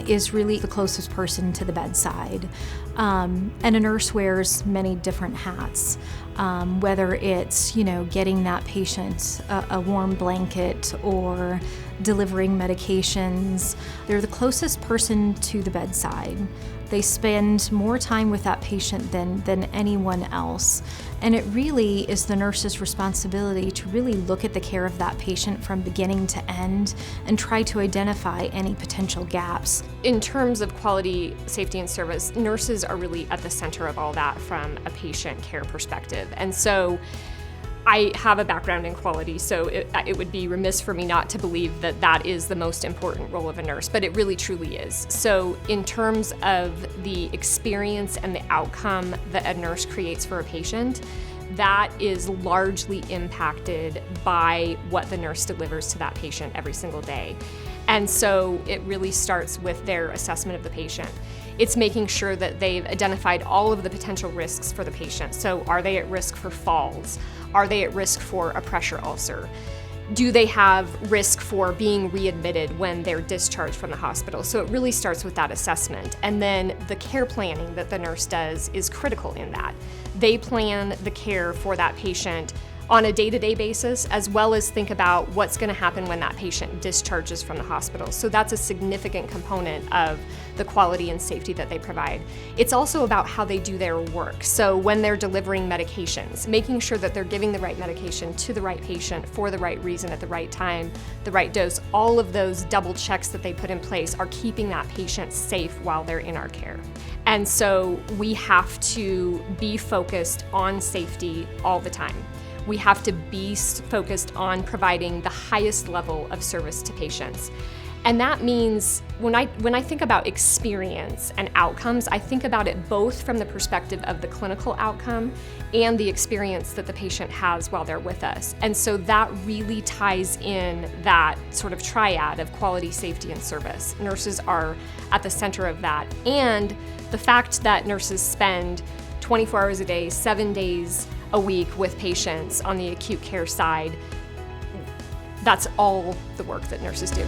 is really the closest person to the bedside. And a nurse wears many different hats, whether it's, getting that patient a warm blanket or delivering medications. They're the closest person to the bedside. They spend more time with that patient than anyone else. And it really is the nurse's responsibility to really look at the care of that patient from beginning to end and try to identify any potential gaps. In terms of quality, safety, and service, nurses are really at the center of all that from a patient care perspective. And so I have a background in quality, so it would be remiss for me not to believe that that is the most important role of a nurse, but it really truly is. So in terms of the experience and the outcome that a nurse creates for a patient, that is largely impacted by what the nurse delivers to that patient every single day. And so it really starts with their assessment of the patient. It's making sure that they've identified all of the potential risks for the patient. So are they at risk for falls? Are they at risk for a pressure ulcer? Do they have risk for being readmitted when they're discharged from the hospital? So it really starts with that assessment. And then the care planning that the nurse does is critical in that. They plan the care for that patient on a day-to-day basis, as well as think about what's going to happen when that patient discharges from the hospital. So that's a significant component of the quality and safety that they provide. It's also about how they do their work. So when they're delivering medications, making sure that they're giving the right medication to the right patient for the right reason at the right time, the right dose, all of those double checks that they put in place are keeping that patient safe while they're in our care. And so we have to be focused on safety all the time. We have to be focused on providing the highest level of service to patients. And that means when I think about experience and outcomes, I think about it both from the perspective of the clinical outcome and the experience that the patient has while they're with us. And so that really ties in that sort of triad of quality, safety, and service. Nurses are at the center of that. And the fact that nurses spend 24 hours a day, 7 days a week with patients on the acute care side, that's all the work that nurses do.